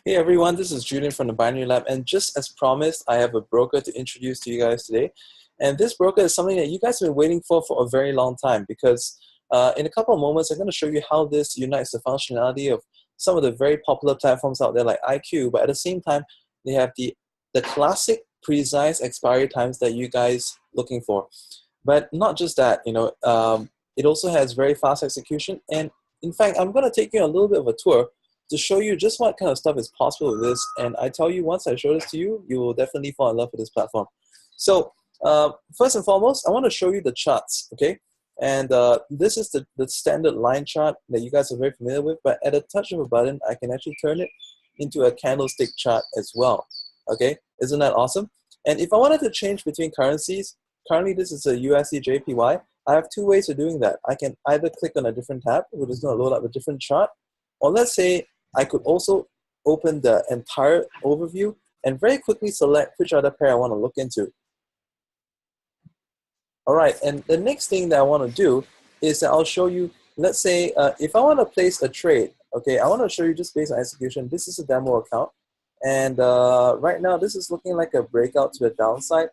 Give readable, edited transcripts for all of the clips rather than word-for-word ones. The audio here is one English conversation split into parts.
Hey everyone, this is Julian from the Binary Lab, and just as promised, I have a broker to introduce to you guys today. And this broker is something that you guys have been waiting for a very long time because in a couple of moments, I'm going to show you how this unites the functionality of some of the very popular platforms out there like IQ, but at the same time, they have the classic precise expiry times that you guys looking for. But not just that, it also has very fast execution. And in fact, I'm going to take you on a little bit of a tour to show you just what kind of stuff is possible with this. And I tell you, once I show this to you, you will definitely fall in love with this platform. So first and foremost, I want to show you the charts, okay? And this is the standard line chart that you guys are very familiar with, but at a touch of a button, I can actually turn it into a candlestick chart as well, okay? Isn't that awesome? And if I wanted to change between currencies, currently this is a USD JPY, I have two ways of doing that. I can either click on a different tab, which is going to load up a different chart, or let's say I could also open the entire overview and very quickly select which other pair I want to look into. All right, and the next thing that I want to do is that I'll show you, let's say, if I want to place a trade, okay, I want to show you just based on execution. This is a demo account, and right now this is looking like a breakout to the downside.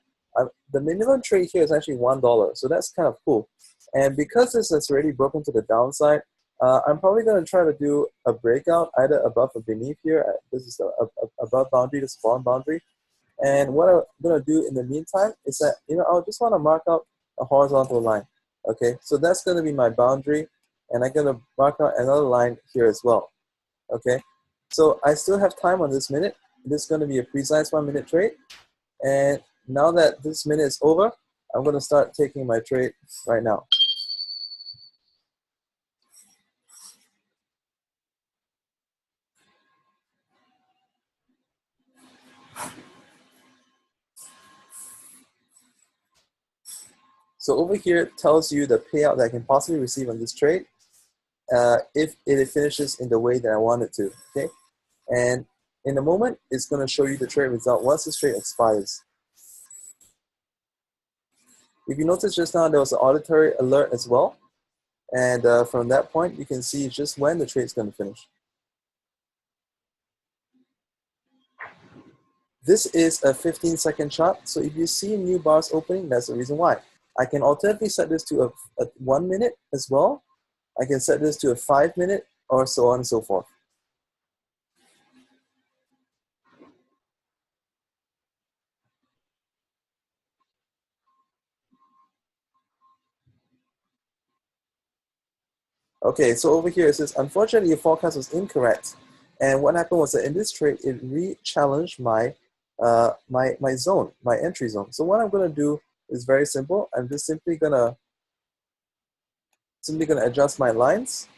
The minimum trade here is actually $1, so that's kind of cool. And because this has already broken to the downside, I'm probably going to try to do a breakout either above or beneath here. This is a above boundary, this is bottom boundary. And what I'm going to do in the meantime is that, I'll just want to mark out a horizontal line. Okay, so that's going to be my boundary, and I'm going to mark out another line here as well. Okay, so I still have time on this minute. This is going to be a precise 1 minute trade. And now that this minute is over, I'm going to start taking my trade right now. So over here it tells you the payout that I can possibly receive on this trade if it finishes in the way that I want it to, okay? And in a moment, it's going to show you the trade result once this trade expires. If you notice just now, there was an auditory alert as well. And from that point, you can see just when the trade is going to finish. This is a 15-second chart. So if you see new bars opening, that's the reason why. I can alternatively set this to a 1 minute as well. I can set this to a 5 minute or so on and so forth. Okay, so over here it says, unfortunately, your forecast was incorrect. And what happened was that in this trade, it re-challenged my zone, my entry zone. So what I'm going to do is very simple. I'm just simply gonna adjust my lines,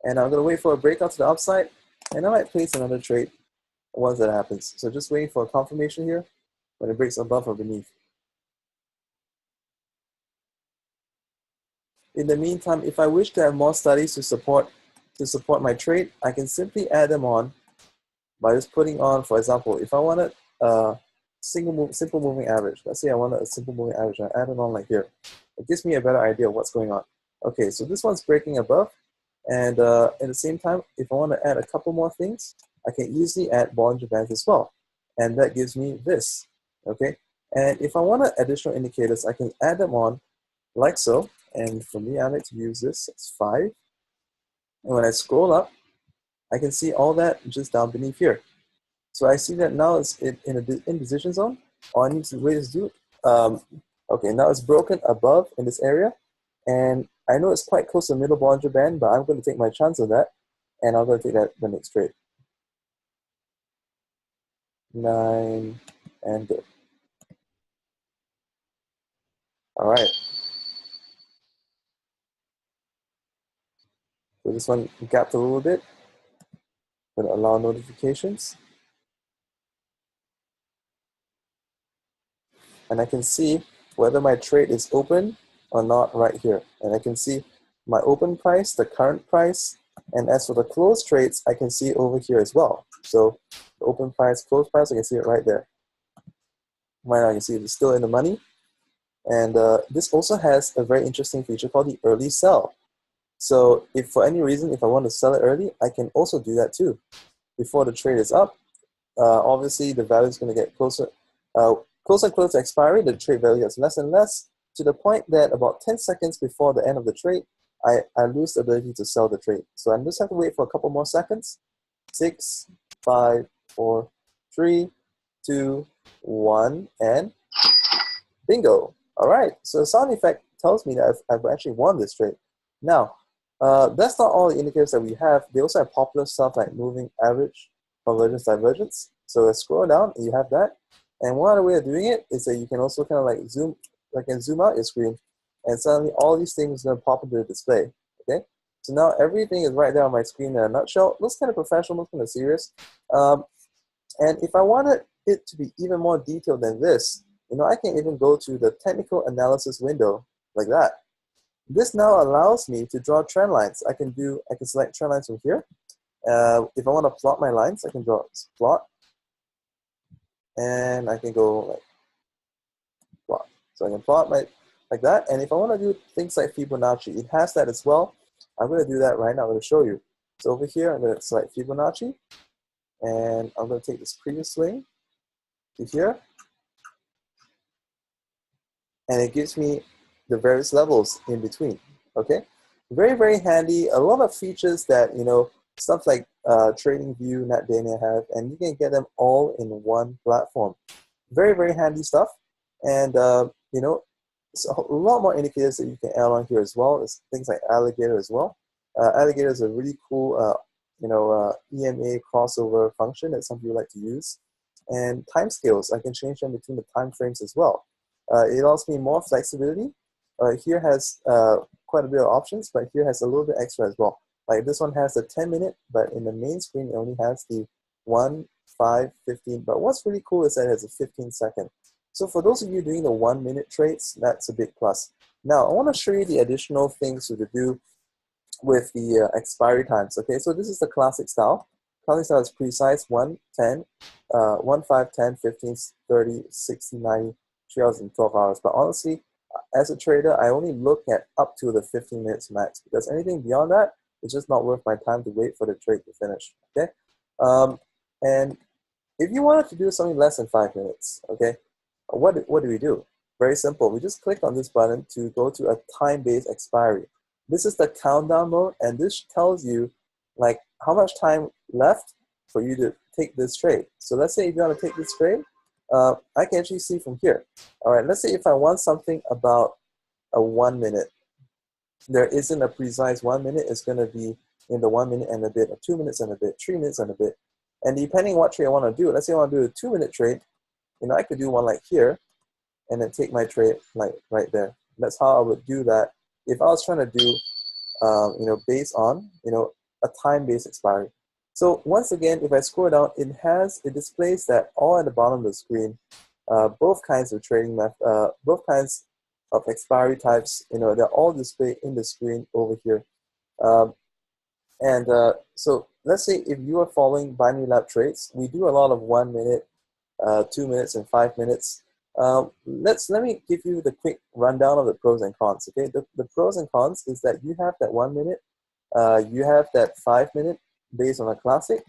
and I'm gonna wait for a breakout to the upside, and I might place another trade once that happens. So just waiting for a confirmation here when it breaks above or beneath. In the meantime, if I wish to have more studies to support my trade, I can simply add them on by just putting on, for example, if I wanted a simple moving average. Let's say I wanted a simple moving average, I add it on like here. It gives me a better idea of what's going on. Okay, so this one's breaking above, and at the same time, if I want to add a couple more things, I can easily add Bollinger Bands as well, and that gives me this. Okay, and if I want additional indicators, I can add them on like so. And for me, I like to use this. It's 5. And when I scroll up, I can see all that just down beneath here. So I see that now it's in an indecision zone. All I need to wait is do. Okay, now it's broken above in this area. And I know it's quite close to the middle Bollinger Band, but I'm going to take my chance of that. And I'm going to take that the next trade. 9 and good. All right. So this one gapped a little bit. Going to allow notifications. And I can see whether my trade is open or not right here. And I can see my open price, the current price, and as for the closed trades, I can see it over here as well. So the open price, closed price, I can see it right there. Right now I can see it's still in the money. And this also has a very interesting feature called the early sell. So if for any reason, if I want to sell it early, I can also do that too. before the trade is up, obviously the value is going to get closer and closer to expiry. The trade value gets less and less, to the point that about 10 seconds before the end of the trade, I lose the ability to sell the trade. So I just have to wait for a couple more seconds. 6, 5, 4, 3, 2, 1, and bingo. All right, so the sound effect tells me that I've actually won this trade. Now, that's not all the indicators that we have. They also have popular stuff like moving average, convergence, divergence. So let's scroll down, and you have that. And one other way of doing it is that you can also kind of like zoom out your screen, and suddenly all these things are going to pop into the display. Okay, so now everything is right there on my screen in a nutshell. Looks kind of professional, looks kind of serious. And if I wanted it to be even more detailed than this, I can even go to the technical analysis window like that. This now allows me to draw trend lines. I can select trend lines from here. If I want to plot my lines, I can draw plot, and I can go like plot. So I can plot like that. And if I want to do things like Fibonacci, it has that as well. I'm going to do that right now. I'm going to show you. So over here, I'm going to select Fibonacci, and I'm going to take this previous swing to here, and it gives me the various levels in between. Okay, very, very handy. A lot of features that stuff like TradingView, NetDania have, and you can get them all in one platform. Very, very handy stuff. And so a lot more indicators that you can add on here as well. There's things like Alligator as well. Alligator is a really cool EMA crossover function that some people like to use. And timescales, I can change them between the time frames as well. It allows me more flexibility. Here has quite a bit of options, but here has a little bit extra as well. Like this one has a 10-minute, but in the main screen, it only has the 1, 5, 15. But what's really cool is that it has a 15-second. So for those of you doing the 1-minute trades, that's a big plus. Now, I want to show you the additional things to do with the expiry times. Okay, so this is the classic style. Classic style is precise: 1, 10, 1, 5, 10, 15, 30, 60, 90, 3 hours, and 12 hours. But honestly, as a trader, I only look at up to the 15 minutes max, because anything beyond that, it's just not worth my time to wait for the trade to finish. Okay, and if you wanted to do something less than 5 minutes, okay, what do we do? Very simple. We just click on this button to go to a time-based expiry. This is the countdown mode, and this tells you like how much time left for you to take this trade. So let's say if you want to take this trade, I can actually see from here. All right, let's say if I want something about a 1 minute, there isn't a precise 1 minute. It's going to be in the 1 minute and a bit, or 2 minutes and a bit, 3 minutes and a bit. And depending on what trade I want to do, let's say I want to do a 2-minute trade, I could do one like here, and then take my trade like right there. That's how I would do that if I was trying to do, based on, a time-based expiry. So once again, if I scroll down, it displays that all at the bottom of the screen, both kinds of trading both kinds of expiry types, they're all displayed in the screen over here. So let's say if you are following binary lab trades, we do a lot of 1 minute, 2 minutes, and 5 minutes. Let me give you the quick rundown of the pros and cons. Okay, the pros and cons is that you have that 1 minute, you have that 5 minute based on a classic.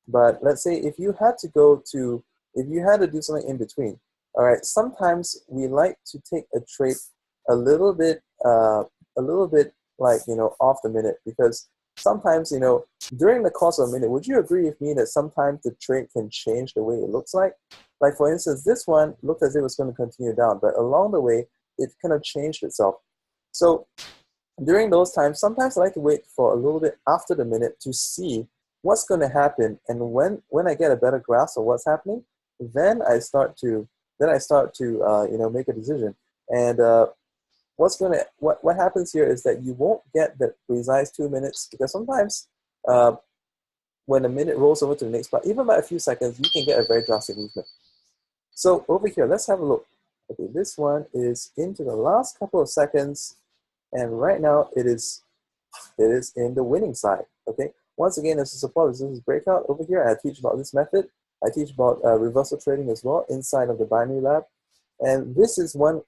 But let's say if you had to do something in between, all right, sometimes we like to take a trade a little bit like, off the minute, because sometimes, during the course of a minute, would you agree with me that sometimes the trade can change the way it looks like? Like for instance, this one looked as if it was going to continue down, but along the way, it kind of changed itself. So during those times, sometimes I like to wait for a little bit after the minute to see what's going to happen. And when I get a better grasp of what's happening, then I start to make a decision. And what happens here is that you won't get the precise 2 minutes, because sometimes when a minute rolls over to the next part, even by a few seconds, you can get a very drastic movement. So over here, let's have a look. Okay, this one is into the last couple of seconds, and right now it is in the winning side. Okay, once again, this is support resistance breakout. Over here, I teach about this method. I teach about reversal trading as well inside of the binary lab, and this is one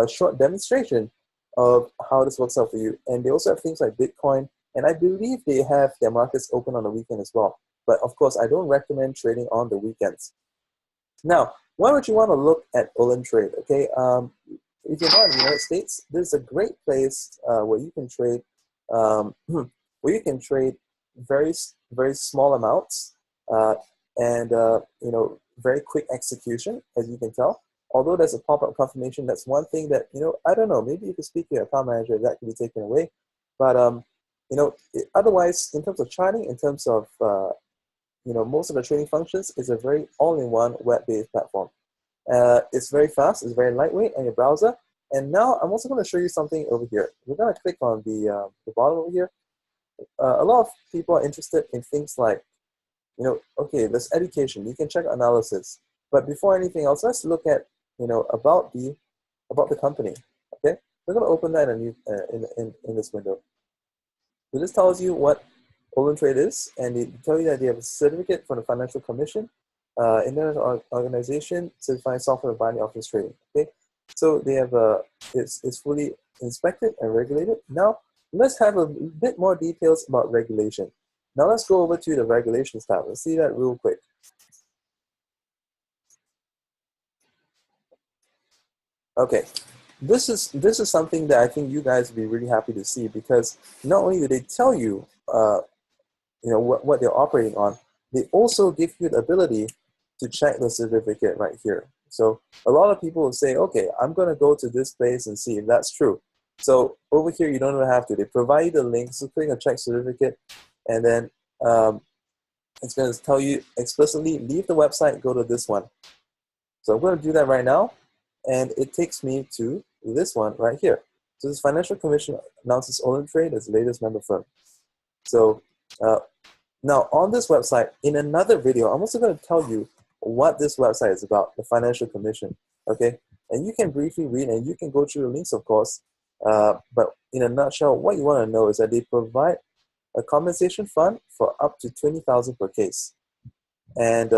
short demonstration of how this works out for you. And they also have things like Bitcoin And I believe they have their markets open on the weekend as well. But of course, I don't recommend trading on the weekends. Now, why would you want to look at Olymp Trade? Okay, if you're not in the United States, this is a great place where you can trade, where you can trade very small amounts and very quick execution, as you can tell. Although there's a pop-up confirmation, that's one thing that I don't know. Maybe if you speak to your account manager, that can be taken away. But otherwise, in terms of charting, in terms of most of the trading functions, is a very all-in-one web-based platform. It's very fast, it's very lightweight on your browser. And now I'm also going to show you something over here. We're going to click on the bottom over here. A lot of people are interested in things like, okay, there's education. You can check analysis. But before anything else, let's look at, about the company. Okay, we're going to open that in this window. So this tells you what Olymp Trade is, and they tell you that they have a certificate from the Financial Commission, International Organization certifying software and binding options trading. Okay, so they have it's fully inspected and regulated. Now let's have a bit more details about regulation. Now let's go over to the regulations tab. Let's see that real quick. Okay, this is something that I think you guys will be really happy to see, because not only do they tell you what they're operating on, they also give you the ability to check the certificate right here. So a lot of people will say, okay, I'm going to go to this place and see if that's true. So over here, you don't even have to. They provide you the link, so click on check certificate, and then it's going to tell you explicitly, leave the website, go to this one. So I'm going to do that right now, and it takes me to this one right here. So this Financial Commission announces Olymp Trade as the latest member firm. So now on this website, in another video, I'm also going to tell you what this website is about, the Financial Commission, okay? And you can briefly read, and you can go through the links, of course, but in a nutshell, what you want to know is that they provide a compensation fund for up to $20,000 per case. And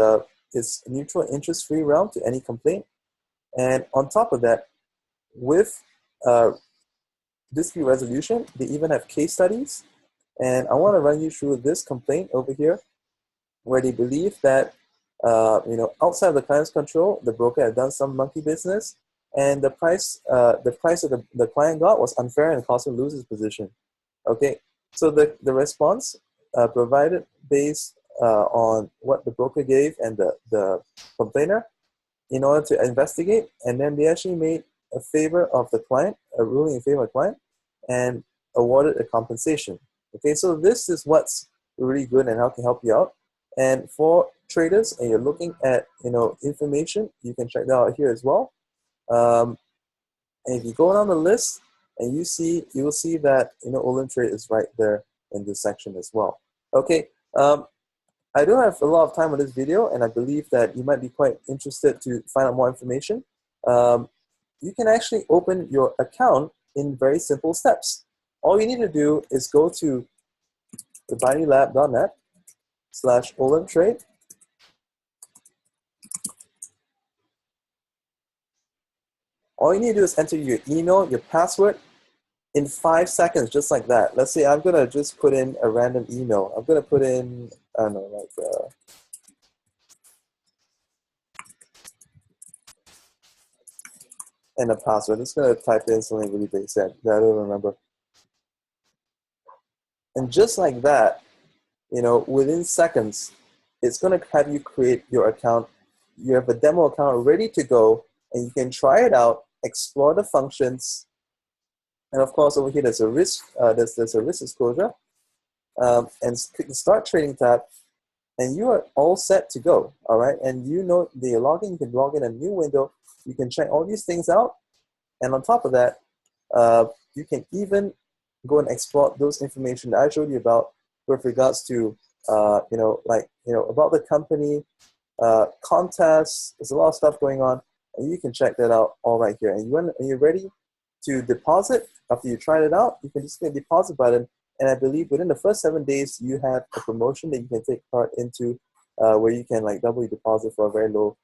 it's a neutral interest-free realm to any complaint. And on top of that, with dispute resolution, they even have case studies. And I want to run you through this complaint over here, where they believe that outside of the client's control, the broker had done some monkey business, and the price that the client got was unfair and caused him to lose his position. Okay, so the response provided based on what the broker gave and the complainer in order to investigate, and then they actually made a favor of the client, a ruling in favor of the client, and awarded a compensation. Okay, so this is what's really good and how can help you out. And for traders, and you're looking at information, you can check that out here as well. And if you go down the list, and you will see that Olymp Trade is right there in this section as well. Okay, I don't have a lot of time on this video, and I believe that you might be quite interested to find out more information. You can actually open your account in very simple steps. All you need to do is go to thebinarylab.net/Olymp Trade. All you need to do is enter your email, your password in 5 seconds, just like that. Let's say I'm gonna just put in a random email. I'm gonna put in, I don't know, like and a password. I'm just gonna type in something really basic that I don't remember. And just like that, within seconds, it's going to have you create your account. You have a demo account ready to go, and you can try it out, explore the functions, and of course over here there's a risk. There's a risk disclosure, and click the Start Trading tab, and you are all set to go. All right, and the login. You can log in a new window. You can check all these things out, and on top of that, you can even go and explore those information that I showed you about with regards to about the company, contests. There's a lot of stuff going on, and you can check that out all right here. And when you're ready to deposit, after you tried it out, you can just click the deposit button, and I believe within the first 7 days you have a promotion that you can take part into, where you can double your deposit for a very low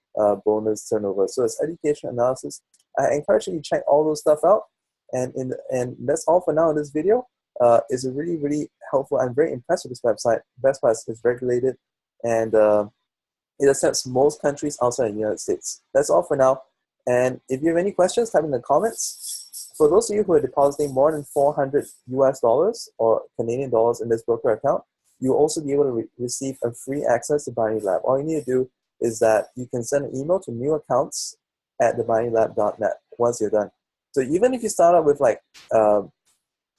bonus turnover. So it's education analysis. I encourage you to check all those stuff out, and that's all for now in this video. is a really, really helpful. I'm very impressed with this website. Best part is it's regulated, and it accepts most countries outside the United States. That's all for now. And if you have any questions, type in the comments. For those of you who are depositing more than 400 US dollars or Canadian dollars in this broker account, you'll also be able to receive a free access to Binary Lab. All you need to do is that you can send an email to new accounts at thebinarylab.net once you're done. So even if you start out with like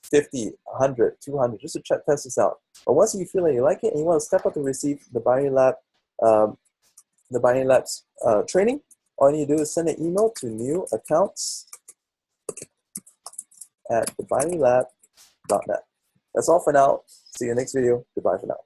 50, 100, 200, just to test this out. But once you feel like you like it and you want to step up to receive the Binary Lab, the Binary Labs training, all you need to do is send an email to new accounts at thebinarylab.net. That's all for now. See you next video. Goodbye for now.